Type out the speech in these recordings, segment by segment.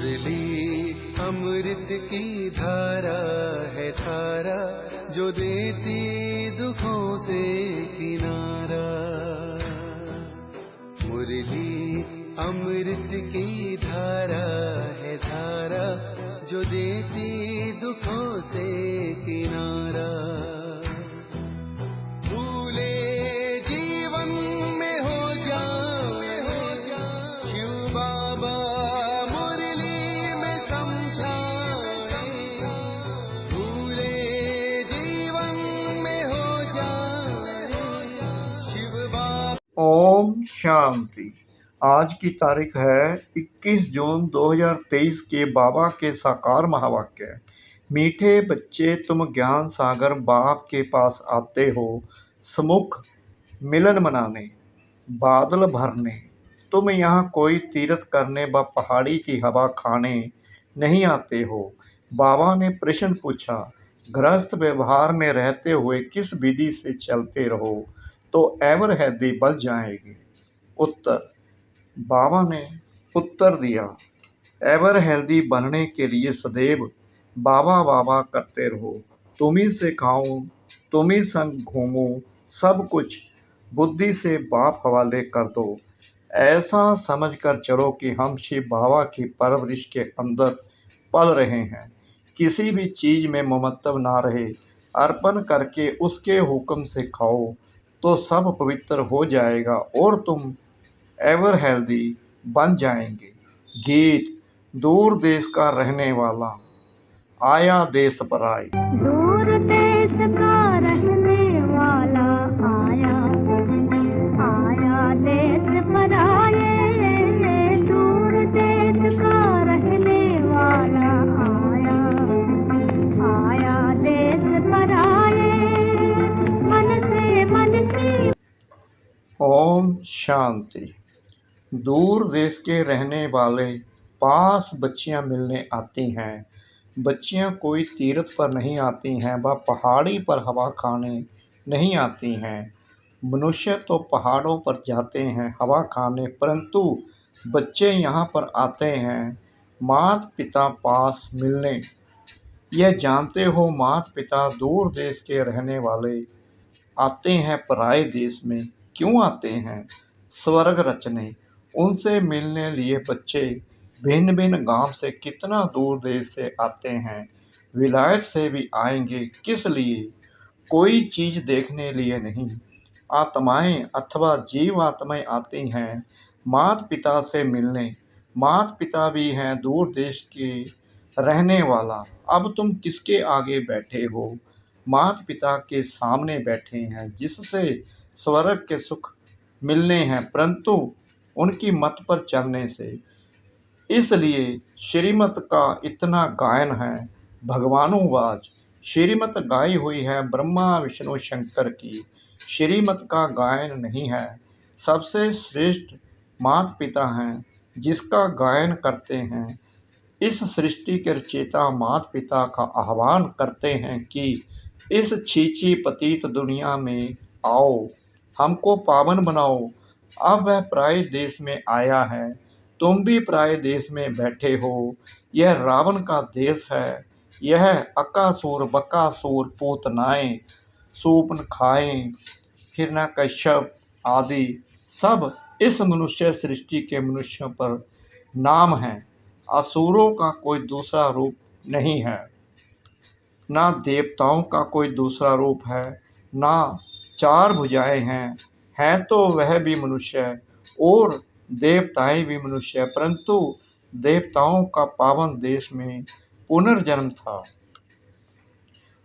मुरली अमृत की धारा है धारा, जो देती दुखों से किनारा। मुरली अमृत की धारा है धारा, जो देती दुखों से किनारा। भूले जीवन में हो जाए शिव बाबा मुरली में समझाए। भूले जीवन में हो जाए शिव बाबा। ओम शांति। आज की तारीख है 21 जून 2023 के बाबा के साकार महावाक्य। मीठे बच्चे, तुम ज्ञान सागर बाप के पास आते हो सम्मुख मिलन मनाने, बादल भरने। तुम यहाँ कोई तीर्थ करने व पहाड़ी की हवा खाने नहीं आते हो। बाबा ने प्रश्न पूछा, गृहस्थ व्यवहार में रहते हुए किस विधि से चलते रहो तो एवर हैदी बल जाएगी। उत्तर, बाबा ने उत्तर दिया, एवर हेल्दी बनने के लिए सदैव बाबा बाबा करते रहो। तुम ही से खाऊं, तुम ही संग घूमूं, सब कुछ बुद्धि से बाप हवाले कर दो। ऐसा समझकर चलो कि हम शिव बाबा की परवरिश के अंदर पल रहे हैं। किसी भी चीज में ममत्व ना रहे, अर्पण करके उसके हुक्म से खाओ तो सब पवित्र हो जाएगा और तुम एवर हेल्दी बन जाएंगे। गीत। दूर देश का रहने वाला आया देश पर आए। दूर देश का रहने वाला आया, आया देश पर आए। दूर देश का रहने वाला आया, आया देश पर आए। मन से मन की। ओम शांति। दूर देश के रहने वाले पास बच्चियां मिलने आती हैं। बच्चियां कोई तीर्थ पर नहीं आती हैं, वह पहाड़ी पर हवा खाने नहीं आती हैं। मनुष्य तो पहाड़ों पर जाते हैं हवा खाने, परंतु बच्चे यहाँ पर आते हैं माता पिता पास मिलने। यह जानते हो माता पिता दूर देश के रहने वाले आते हैं पराए देश में। क्यों आते हैं? स्वर्ग रचने। उनसे मिलने लिए बच्चे भिन्न भिन्न गांव से कितना दूर देश से आते हैं। विलायत से भी आएंगे, किस लिए? कोई चीज देखने लिए नहीं। आत्माएं अथवा जीव आत्माएं आती हैं माता पिता से मिलने। माता पिता भी हैं दूर देश के रहने वाला। अब तुम किसके आगे बैठे हो? माता पिता के सामने बैठे हैं, जिससे स्वर्ग के सुख मिलने हैं, परंतु उनकी मत पर चलने से। इसलिए श्रीमत का इतना गायन है। भगवानुवाच। श्रीमत गाई हुई है ब्रह्मा विष्णु शंकर की। श्रीमत का गायन नहीं है। सबसे श्रेष्ठ माता पिता हैं जिसका गायन करते हैं। इस सृष्टि के रचयिता माता पिता का आह्वान करते हैं कि इस छीछी पतित दुनिया में आओ, हमको पावन बनाओ। अब वह पराये देश में आया है, तुम भी पराये देश में बैठे हो। यह रावण का देश है। यह अकासुर बकासुर पूतनाएं सूपन खाएं हिरण्यकश्यप आदि सब इस मनुष्य सृष्टि के मनुष्यों पर नाम है। असुरों का कोई दूसरा रूप नहीं है, ना देवताओं का कोई दूसरा रूप है, ना चार भुजाएं हैं। है तो वह भी मनुष्य और देवताएं भी मनुष्य, परंतु देवताओं का पावन देश में पुनर्जन्म था।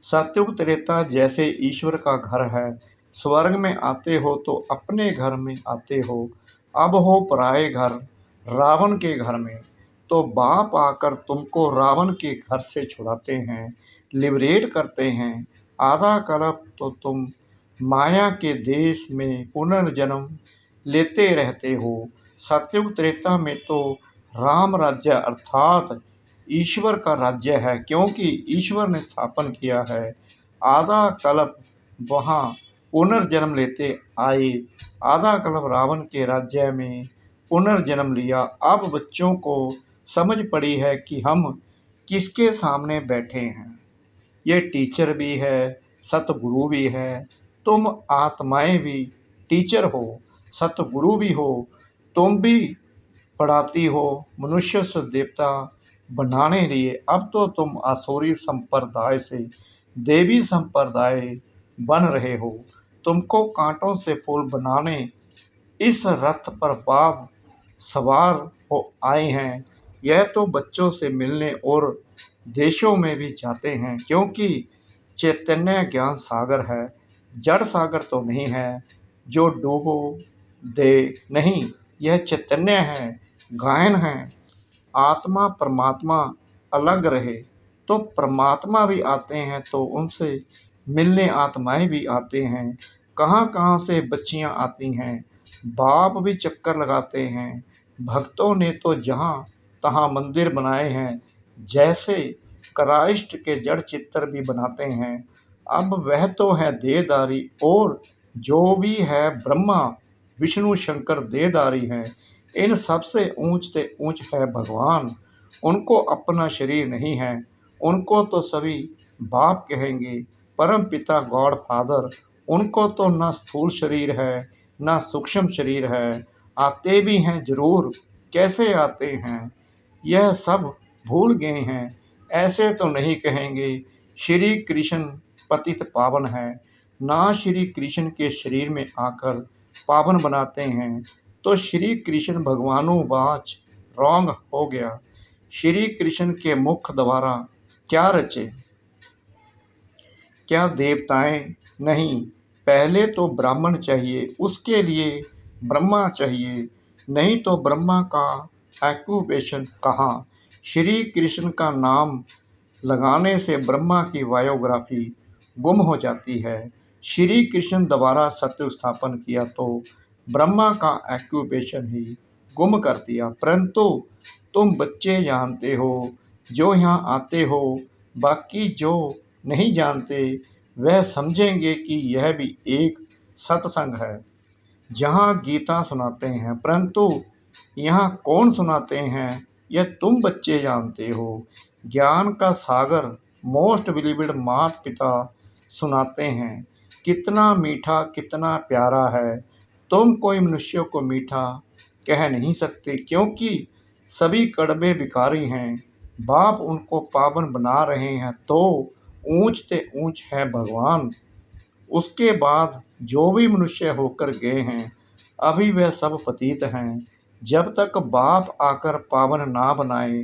सत्युग त्रेता जैसे ईश्वर का घर है। स्वर्ग में आते हो तो अपने घर में आते हो, अब हो पराये घर रावण के घर में। तो बाप आकर तुमको रावण के घर से छुड़ाते हैं, लिबरेट करते हैं। आधा कल्प तो तुम माया के देश में पुनर्जन्म लेते रहते हो। सत्युग त्रेता में तो राम राज्य अर्थात ईश्वर का राज्य है, क्योंकि ईश्वर ने स्थापन किया है। आधा कल्प वहाँ पुनर्जन्म लेते आए, आधा कल्प रावण के राज्य में पुनर्जन्म लिया। अब बच्चों को समझ पड़ी है कि हम किसके सामने बैठे हैं। ये टीचर भी है, सतगुरु भी है। तुम आत्माएं भी टीचर हो, सतगुरु भी हो। तुम भी पढ़ाती हो मनुष्य से देवता बनाने लिए। अब तो तुम आसुरी संप्रदाय से देवी संप्रदाय बन रहे हो। तुमको कांटों से फूल बनाने इस रथ पर बाप सवार हो आए हैं। यह तो बच्चों से मिलने और देशों में भी जाते हैं, क्योंकि चैतन्य ज्ञान सागर है, जड़ सागर तो नहीं है जो डूबो दे। नहीं, यह चैतन्य है, गायन है। आत्मा परमात्मा अलग रहे तो परमात्मा भी आते हैं, तो उनसे मिलने आत्माएं भी आते हैं। कहाँ कहाँ से बच्चियां आती हैं, बाप भी चक्कर लगाते हैं। भक्तों ने तो जहाँ तहाँ मंदिर बनाए हैं, जैसे क्राइस्ट के जड़ चित्र भी बनाते हैं। अब वह तो है देहधारी, और जो भी है ब्रह्मा विष्णु शंकर देहधारी हैं। इन सबसे ऊंच से ऊंच है भगवान। उनको अपना शरीर नहीं है, उनको तो सभी बाप कहेंगे, परम पिता गॉड फादर। उनको तो न स्थूल शरीर है न सूक्ष्म शरीर है। आते भी हैं जरूर, कैसे आते हैं यह सब भूल गए हैं। ऐसे तो नहीं कहेंगे श्री कृष्ण पतित पावन है। ना श्री कृष्ण के शरीर में आकर पावन बनाते हैं, तो श्री कृष्ण भगवानुवाच रॉन्ग हो गया। श्री कृष्ण के मुख द्वारा क्या रचे, क्या देवताएं? नहीं, पहले तो ब्राह्मण चाहिए, उसके लिए ब्रह्मा चाहिए। नहीं तो ब्रह्मा का ऑक्यूपेशन कहाँ? श्री कृष्ण का नाम लगाने से ब्रह्मा की बायोग्राफी गुम हो जाती है। श्री कृष्ण द्वारा सत्य स्थापन किया तो ब्रह्मा का ऑक्यूपेशन ही गुम कर दिया। परंतु तुम बच्चे जानते हो जो यहाँ आते हो, बाकी जो नहीं जानते वह समझेंगे कि यह भी एक सत्संग है जहाँ गीता सुनाते हैं। परंतु यहाँ कौन सुनाते हैं यह तुम बच्चे जानते हो। ज्ञान का सागर मोस्ट बिलीव्ड माता पिता सुनाते हैं। कितना मीठा कितना प्यारा है। तुम कोई मनुष्य को मीठा कह नहीं सकते, क्योंकि सभी कड़वे विकारी हैं। बाप उनको पावन बना रहे हैं, तो ऊंच से ऊंच है भगवान। उसके बाद जो भी मनुष्य होकर गए हैं, अभी वह सब पतित हैं। जब तक बाप आकर पावन ना बनाए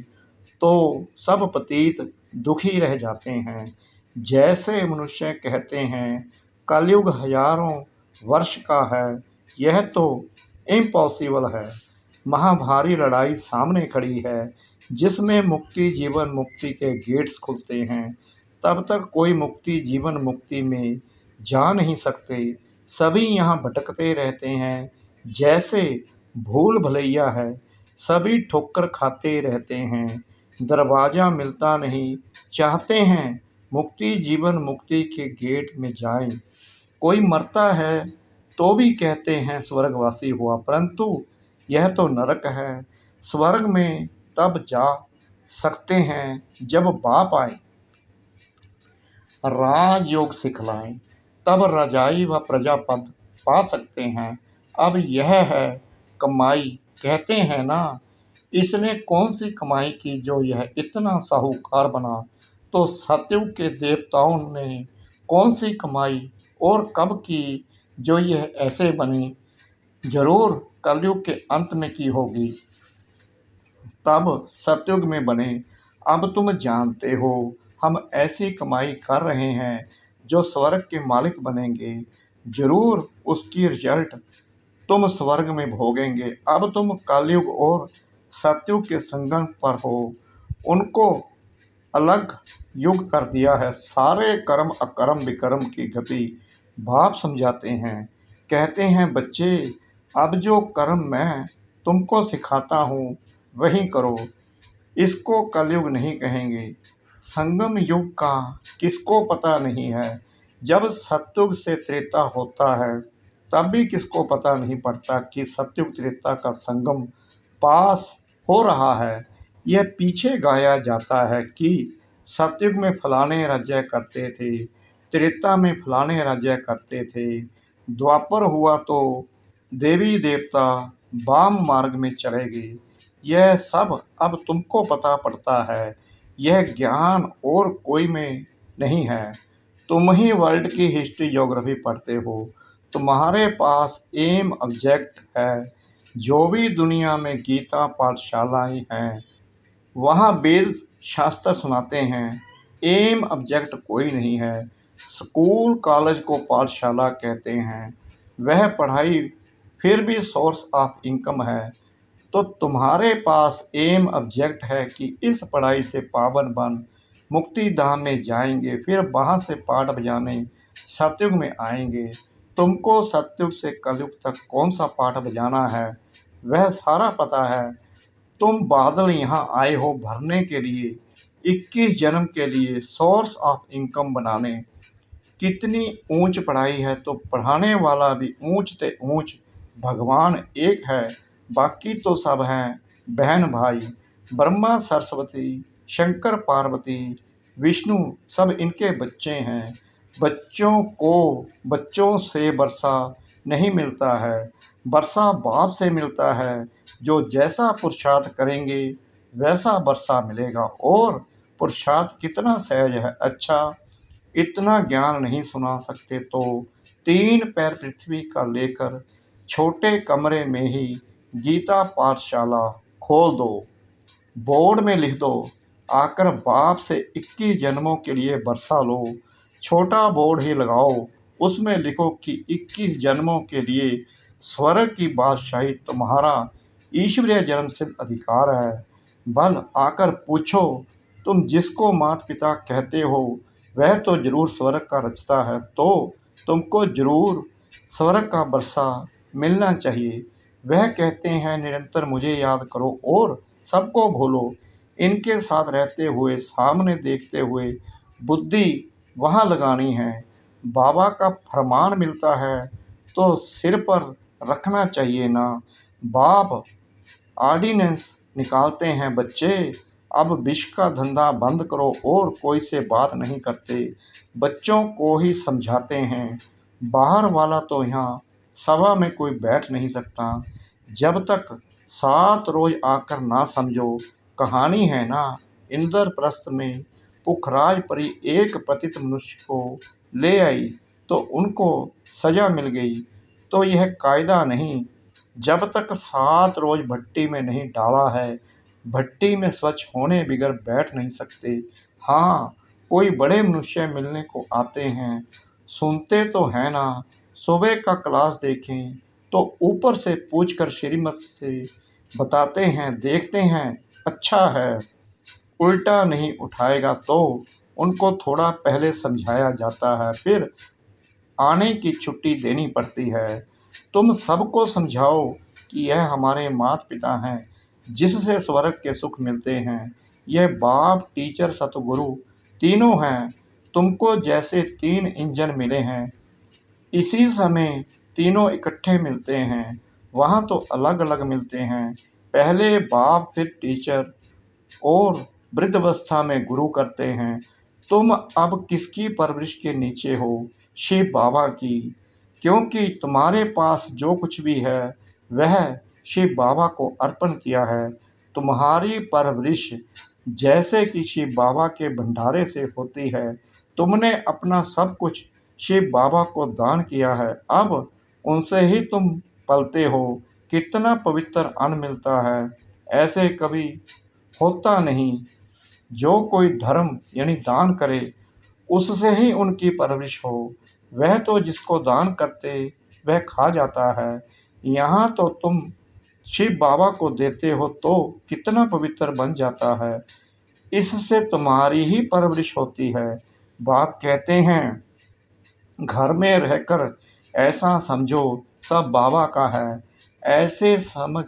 तो सब पतित दुखी रह जाते हैं। जैसे मनुष्य कहते हैं कलयुग हजारों वर्ष का है, यह तो इम्पॉसिबल है। महाभारी लड़ाई सामने खड़ी है, जिसमें मुक्ति जीवन मुक्ति के गेट्स खुलते हैं। तब तक कोई मुक्ति जीवन मुक्ति में जा नहीं सकते। सभी यहाँ भटकते रहते हैं, जैसे भूल भुलैया है। सभी ठोकर खाते रहते हैं, दरवाज़ा मिलता नहीं। चाहते हैं मुक्ति जीवन मुक्ति के गेट में जाएं। कोई मरता है तो भी कहते हैं स्वर्गवासी हुआ, परंतु यह तो नरक है। स्वर्ग में तब जा सकते हैं जब बाप आए, राजयोग सिखलाएं, तब रजाई व प्रजा पद पा सकते हैं। अब यह है कमाई, कहते हैं ना, इसने कौन सी कमाई की जो यह इतना साहूकार बना? तो सतयुग के देवताओं ने कौन सी कमाई और कब की जो यह ऐसे बने? जरूर कलयुग के अंत में की होगी, तब सतयुग में बने। अब तुम जानते हो हम ऐसी कमाई कर रहे हैं जो स्वर्ग के मालिक बनेंगे। जरूर उसकी रिजल्ट तुम स्वर्ग में भोगेंगे। अब तुम कलयुग और सतयुग के संगम पर हो, उनको अलग युग कर दिया है। सारे कर्म अकर्म विकर्म की गति बाप समझाते हैं। कहते हैं बच्चे, अब जो कर्म मैं तुमको सिखाता हूँ वही करो। इसको कलयुग नहीं कहेंगे। संगम युग का किसको पता नहीं है। जब सतयुग से त्रेता होता है तब भी किसको पता नहीं पड़ता कि सतयुग त्रेता का संगम पास हो रहा है। यह पीछे गाया जाता है कि सतयुग में फलाने राज्य करते थे, त्रेता में फलाने राज्य करते थे, द्वापर हुआ तो देवी देवता वाम मार्ग में चले गए। यह सब अब तुमको पता पड़ता है। यह ज्ञान और कोई में नहीं है। तुम ही वर्ल्ड की हिस्ट्री ज्योग्राफी पढ़ते हो। तुम्हारे पास एम ऑब्जेक्ट है। जो भी दुनिया में गीता पाठशालाएं हैं, वहाँ वेद शास्त्र सुनाते हैं। एम ऑब्जेक्ट कोई नहीं है। स्कूल कॉलेज को पाठशाला कहते हैं। वह पढ़ाई फिर भी सोर्स ऑफ इनकम है। तो तुम्हारे पास एम ऑब्जेक्ट है कि इस पढ़ाई से पावन बन मुक्ति धाम में जाएंगे, फिर वहां से पाठ बजाने सतयुग में आएंगे। तुमको सतयुग से कलयुग तक कौन सा पाठ बजाना है वह सारा पता है। तुम बादल यहाँ आए हो भरने के लिए, 21 जन्म के लिए सोर्स ऑफ इनकम बनाने। कितनी ऊंच पढ़ाई है तो पढ़ाने वाला भी ऊंच ते ऊंच। भगवान एक है, बाकी तो सब हैं बहन भाई। ब्रह्मा सरस्वती, शंकर पार्वती, विष्णु सब इनके बच्चे हैं। बच्चों को बच्चों से वर्षा नहीं मिलता है, वर्षा बाप से मिलता है। जो जैसा पुरुषार्थ करेंगे वैसा वर्षा मिलेगा। और पुरुषार्थ कितना सहज है। अच्छा, इतना ज्ञान नहीं सुना सकते तो 3 पैर पृथ्वी का लेकर छोटे कमरे में ही गीता पाठशाला खोल दो। बोर्ड में लिख दो, आकर बाप से 21 जन्मों के लिए बरसा लो। छोटा बोर्ड ही लगाओ, उसमें लिखो कि 21 जन्मों के लिए स्वर्ग की बादशाही तुम्हारा ईश्वरीय जन्म सिद्ध अधिकार है। बल आकर पूछो, तुम जिसको माता पिता कहते हो वह तो जरूर स्वर्ग का रचता है, तो तुमको जरूर स्वर्ग का बरसा मिलना चाहिए। वह कहते हैं निरंतर मुझे याद करो और सबको भूलो। इनके साथ रहते हुए, सामने देखते हुए बुद्धि वहाँ लगानी है। बाबा का फरमान मिलता है तो सिर पर रखना चाहिए ना। बाप ऑर्डिनेंस निकालते हैं, बच्चे अब विष का धंधा बंद करो और कोई से बात नहीं करते। बच्चों को ही समझाते हैं। बाहर वाला तो यहाँ सभा में कोई बैठ नहीं सकता जब तक 7 रोज आकर ना समझो। कहानी है ना, इंद्रप्रस्थ में पुखराज परी एक पतित मनुष्य को ले आई तो उनको सजा मिल गई। तो यह कायदा नहीं, जब तक 7 रोज भट्टी में नहीं डाला है, भट्टी में स्वच्छ होने बिगर बैठ नहीं सकते। हाँ, कोई बड़े मनुष्य मिलने को आते हैं, सुनते तो है ना। सुबह का क्लास देखें तो ऊपर से पूछकर श्रीमत से बताते हैं, देखते हैं अच्छा है। उल्टा नहीं उठाएगा तो उनको थोड़ा पहले समझाया जाता है, फिर आने की छुट्टी देनी पड़ती है। तुम सबको समझाओ कि यह हमारे माता पिता हैं जिससे स्वर्ग के सुख मिलते हैं। यह बाप, टीचर, सतगुरु तीनों हैं। तुमको जैसे 3 इंजन मिले हैं, इसी समय तीनों इकट्ठे मिलते हैं। वहाँ तो अलग अलग मिलते हैं। पहले बाप, फिर टीचर और वृद्धावस्था में गुरु करते हैं। तुम अब किसकी परवरिश के नीचे हो? शिव बाबा की। क्योंकि तुम्हारे पास जो कुछ भी है वह शिव बाबा को अर्पण किया है। तुम्हारी परवरिश जैसे कि शिव बाबा के भंडारे से होती है। तुमने अपना सब कुछ शिव बाबा को दान किया है, अब उनसे ही तुम पलते हो। कितना पवित्र अन्न मिलता है, ऐसे कभी होता नहीं। जो कोई धर्म यानी दान करे उससे ही उनकी परवरिश हो। वह तो जिसको दान करते वह खा जाता है। यहाँ तो तुम शिव बाबा को देते हो तो कितना पवित्र बन जाता है। इससे तुम्हारी ही परवरिश होती है। बाप कहते हैं, घर में रहकर ऐसा समझो सब बाबा का है। ऐसे समझ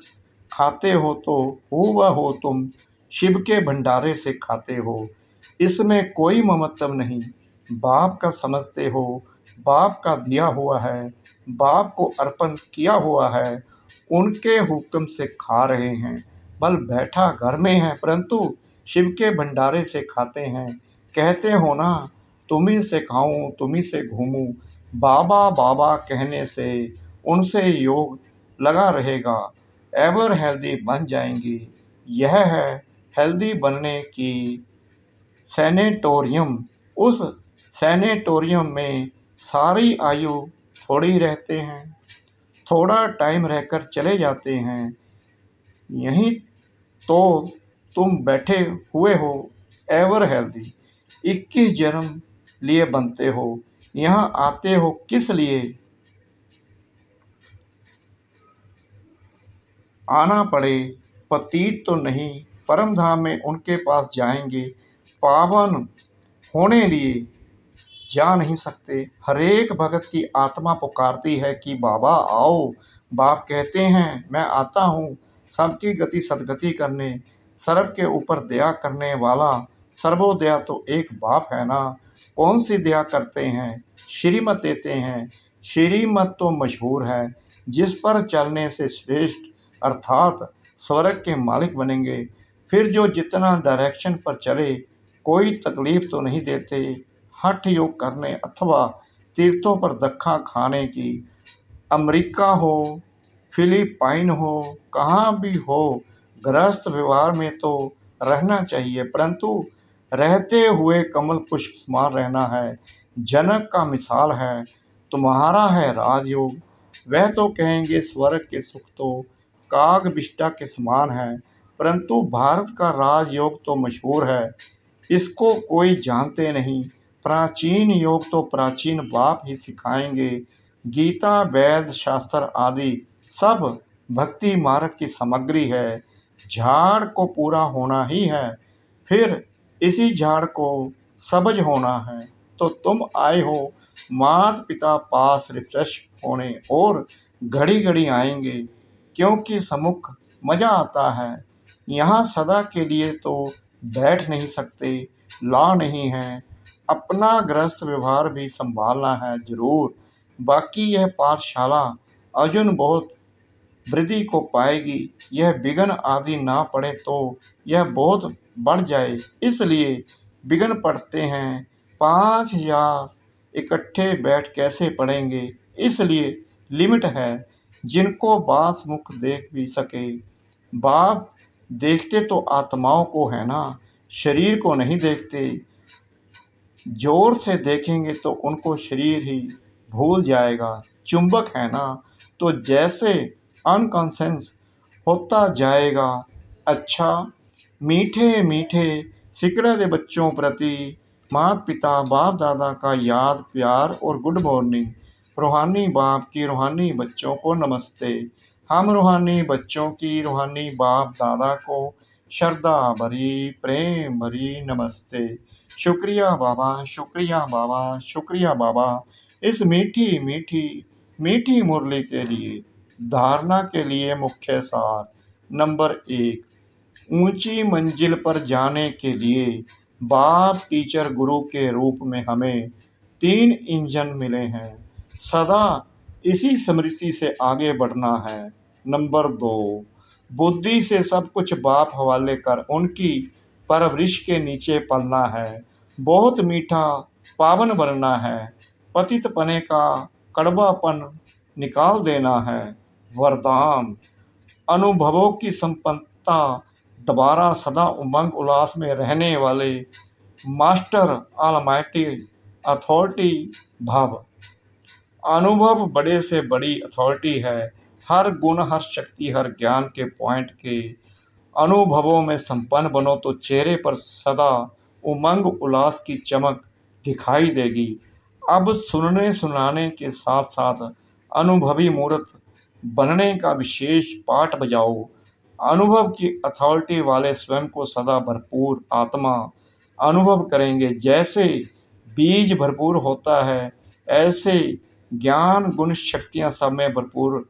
खाते हो तो हो तुम शिव के भंडारे से खाते हो। इसमें कोई ममत्व नहीं। बाप का समझते हो, बाप का दिया हुआ है, बाप को अर्पण किया हुआ है, उनके हुक्म से खा रहे हैं। बल बैठा घर में है, परंतु शिव के भंडारे से खाते हैं। कहते हो ना, तुम्ही से खाऊं तुम्ही से घूमूं, बाबा बाबा कहने से उनसे योग लगा रहेगा, एवर हेल्दी बन जाएंगी। यह है हेल्दी बनने की सैनेटोरियम। उस सैनेटोरियम में सारी आयु थोड़ी रहते हैं, थोड़ा टाइम रहकर चले जाते हैं। यहीं तो तुम बैठे हुए हो, एवर हेल्दी। 21 जन्म लिए बनते हो, यहाँ आते हो किस लिए? आना पड़े, पतित तो नहीं, परम धाम में उनके पास जाएंगे। पावन होने लिए जा नहीं सकते। हरेक भगत की आत्मा पुकारती है कि बाबा आओ। बाप कहते हैं मैं आता हूँ सबकी गति सदगति करने, सर्व के ऊपर दया करने वाला। सर्वोदया तो एक बाप है ना। कौन सी दया करते हैं? श्रीमत देते हैं। श्रीमत तो मशहूर है, जिस पर चलने से श्रेष्ठ अर्थात स्वर्ग के मालिक बनेंगे। फिर जो जितना डायरेक्शन पर चले, कोई तकलीफ तो नहीं देते। हठ योग करने अथवा तीर्थों पर धक्का खाने की, अमेरिका हो फिलिपाइन हो कहाँ भी हो, गृहस्थ व्यवहार में तो रहना चाहिए, परंतु रहते हुए कमल पुष्प समान रहना है। जनक का मिसाल है, तुम्हारा है राजयोग। वह तो कहेंगे स्वर्ग के सुख तो काग विष्टा के समान है, परंतु भारत का राजयोग तो मशहूर है, इसको कोई जानते नहीं। प्राचीन योग तो प्राचीन बाप ही सिखाएंगे। गीता वेद शास्त्र आदि सब भक्ति मार्ग की सामग्री है। झाड़ को पूरा होना ही है, फिर इसी झाड़ को सबज होना है। तो तुम आए हो माता पिता पास रिफ्रेश होने, और घड़ी घड़ी आएंगे, क्योंकि सम्मुख मजा आता है। यहाँ सदा के लिए तो बैठ नहीं सकते, ला नहीं है। अपना गृहस्थ व्यवहार भी संभालना है जरूर। बाकी यह पाठशाला अर्जुन बहुत वृद्धि को पाएगी। यह विघ्न आदि ना पड़े तो यह बहुत बढ़ जाए, इसलिए विघ्न पड़ते हैं। 5000 इकट्ठे बैठ कैसे पढ़ेंगे, इसलिए लिमिट है, जिनको बास मुख देख भी सके। बाप देखते तो आत्माओं को है ना, शरीर को नहीं देखते। जोर से देखेंगे तो उनको शरीर ही भूल जाएगा। चुंबक है ना, तो जैसे अनकॉन्शियस होता जाएगा। अच्छा, मीठे मीठे सिकड़े बच्चों प्रति माता पिता बाप दादा का याद प्यार और गुड मॉर्निंग। रूहानी बाप की रूहानी बच्चों को नमस्ते। हम रूहानी बच्चों की रूहानी बाप दादा को श्रद्धा भरी प्रेम भरी नमस्ते। शुक्रिया बाबा, शुक्रिया बाबा, शुक्रिया बाबा, इस मीठी मीठी मीठी मुरली के लिए। धारणा के लिए मुख्य सार। नंबर 1, ऊंची मंजिल पर जाने के लिए बाप टीचर गुरु के रूप में हमें 3 इंजन मिले हैं। सदा इसी स्मृति से आगे बढ़ना है। नंबर 2, बुद्धि से सब कुछ बाप हवाले कर उनकी परवरिश के नीचे पलना है। बहुत मीठा पावन बनना है। पतित पने का कड़वापन निकाल देना है। वरदान, अनुभवों की संपन्नता, दोबारा सदा उमंग उल्लास में रहने वाले मास्टर ऑलमाइटी अथॉरिटी भव। अनुभव बड़े से बड़ी अथॉरिटी है। हर गुण हर शक्ति हर ज्ञान के पॉइंट के अनुभवों में संपन्न बनो तो चेहरे पर सदा उमंग उल्लास की चमक दिखाई देगी। अब सुनने सुनाने के साथ साथ अनुभवी मूर्त बनने का विशेष पाठ बजाओ। अनुभव की अथॉरिटी वाले स्वयं को सदा भरपूर आत्मा अनुभव करेंगे। जैसे बीज भरपूर होता है, ऐसे ज्ञान गुण शक्तियां सब में भरपूर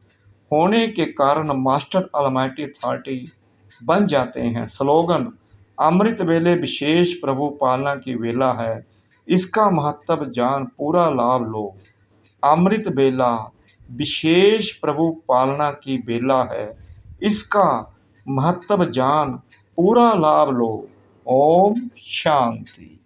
होने के कारण मास्टर ऑलमाइटी अथॉरिटी बन जाते हैं। स्लोगन, अमृत वेले विशेष प्रभु पालना की वेला है, इसका महत्व जान पूरा लाभ लो। अमृत बेला विशेष प्रभु पालना की बेला है, इसका महत्व जान पूरा लाभ लो। ओम शांति।